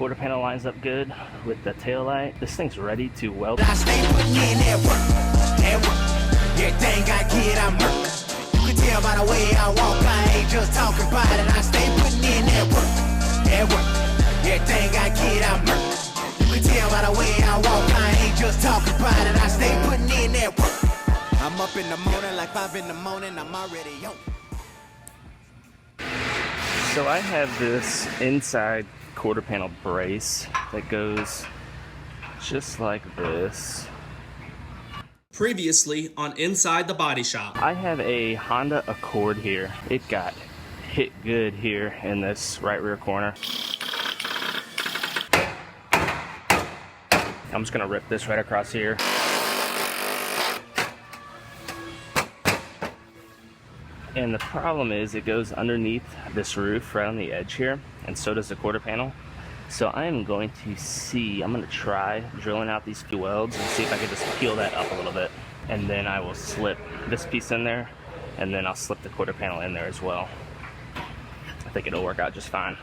quarter panel lines up good with the tail light. This thing's ready to weld. I stay putting in that work. Everything I get, I'm work. You can tell by the way I walk, I ain't just talking about it. I stay putting in that work. Everything I get, I'm work. You can tell by the way I walk, I ain't just talking about it. I stay putting in that work. I'm up in the morning like 5 in the morning, I'm already on. So I have this inside quarter panel brace that goes just like this. Previously on Inside the Body Shop. I have a Honda Accord here. It got hit good here in this right rear corner. I'm just gonna rip this right across here. And the problem is it goes underneath this roof right on the edge here, and so does the quarter panel. So I am going to try drilling out these few welds and see if I can just peel that up a little bit. And then I will slip this piece in there, and then I'll slip the quarter panel in there as well. I think it'll work out just fine.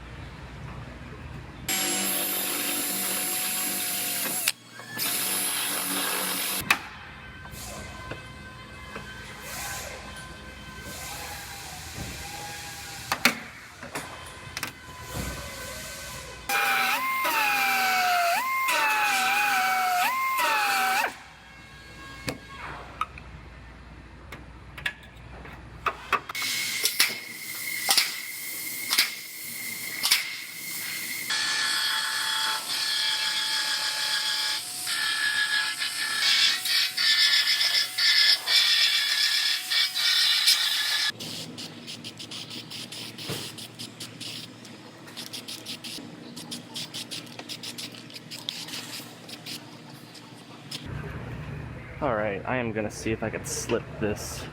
Alright, I am gonna see if I can slip this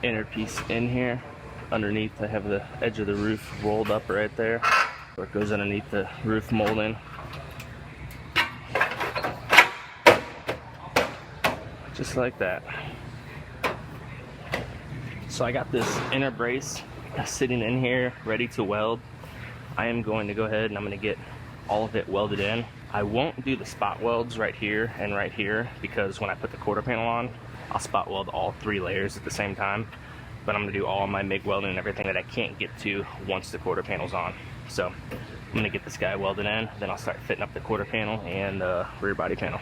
inner piece in here. Underneath, I have the edge of the roof rolled up right there, where it goes underneath the roof molding. Just like that. So I got this inner brace sitting in here, ready to weld. I am going to go ahead and I'm going to get all of it welded in. I won't do the spot welds right here and right here, because when I put the quarter panel on, I'll spot weld all 3 layers at the same time. But I'm going to do all my MIG welding and everything that I can't get to once the quarter panel's on. So I'm going to get this guy welded in, then I'll start fitting up the quarter panel and rear body panel.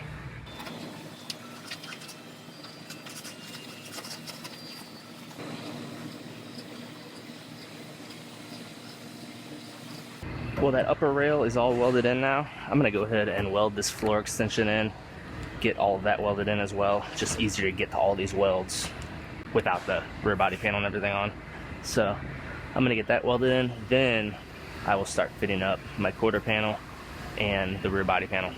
Well, that upper rail is all welded in now. I'm gonna go ahead and weld this floor extension in, get all of that welded in as well. Just easier to get to all these welds without the rear body panel and everything on. So I'm gonna get that welded in, then I will start fitting up my quarter panel and the rear body panel.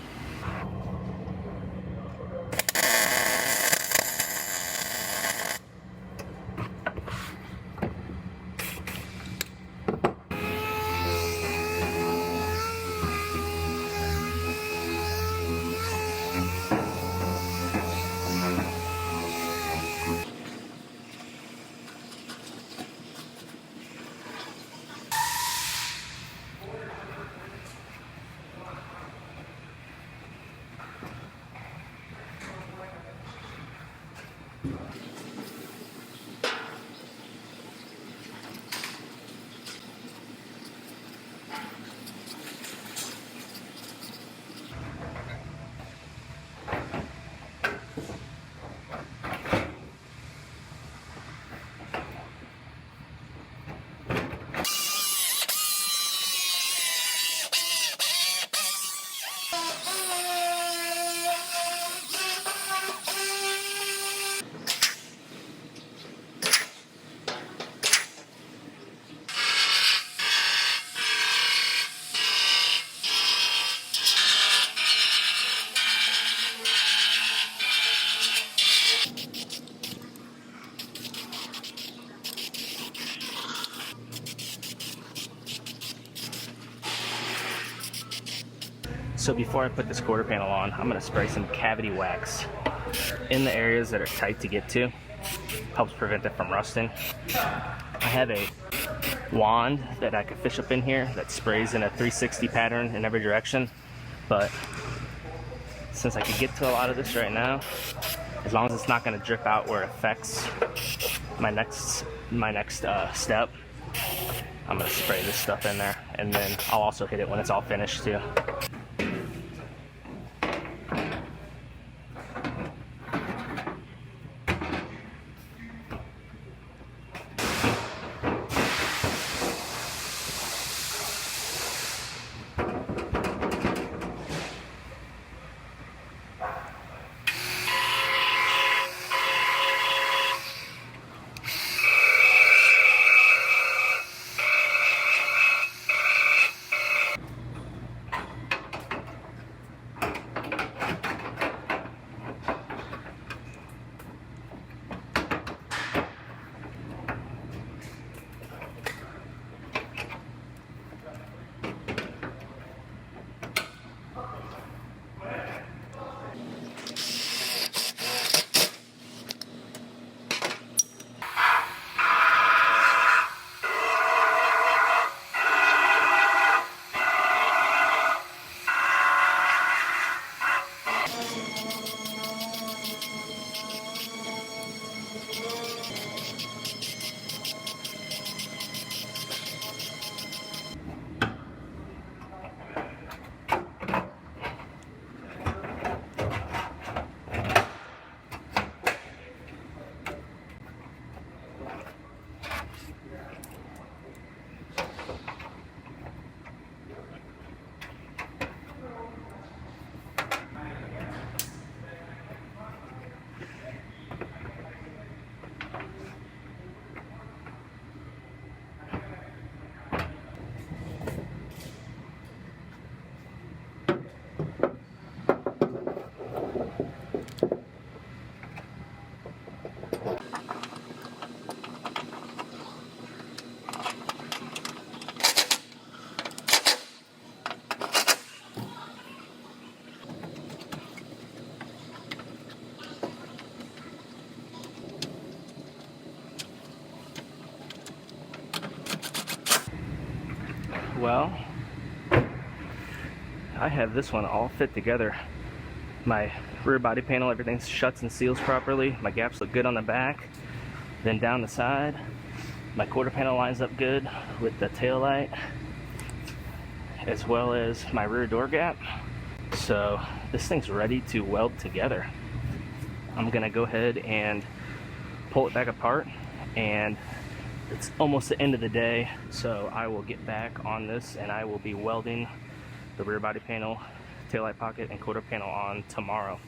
So before I put this quarter panel on, I'm going to spray some cavity wax in the areas that are tight to get to. Helps prevent it from rusting. I have a wand that I could fish up in here that sprays in a 360 pattern in every direction. But since I could get to a lot of this right now, as long as it's not going to drip out where it affects my next step, I'm going to spray this stuff in there, and then I'll also hit it when it's all finished too. Well, I have this one all fit together. My rear body panel, everything shuts and seals properly. My gaps look good on the back. Then down the side, my quarter panel lines up good with the tail light, as well as my rear door gap. So this thing's ready to weld together. I'm gonna go ahead and pull it back apart, and it's almost the end of the day, so I will get back on this and I will be welding the rear body panel, taillight pocket, and quarter panel on tomorrow.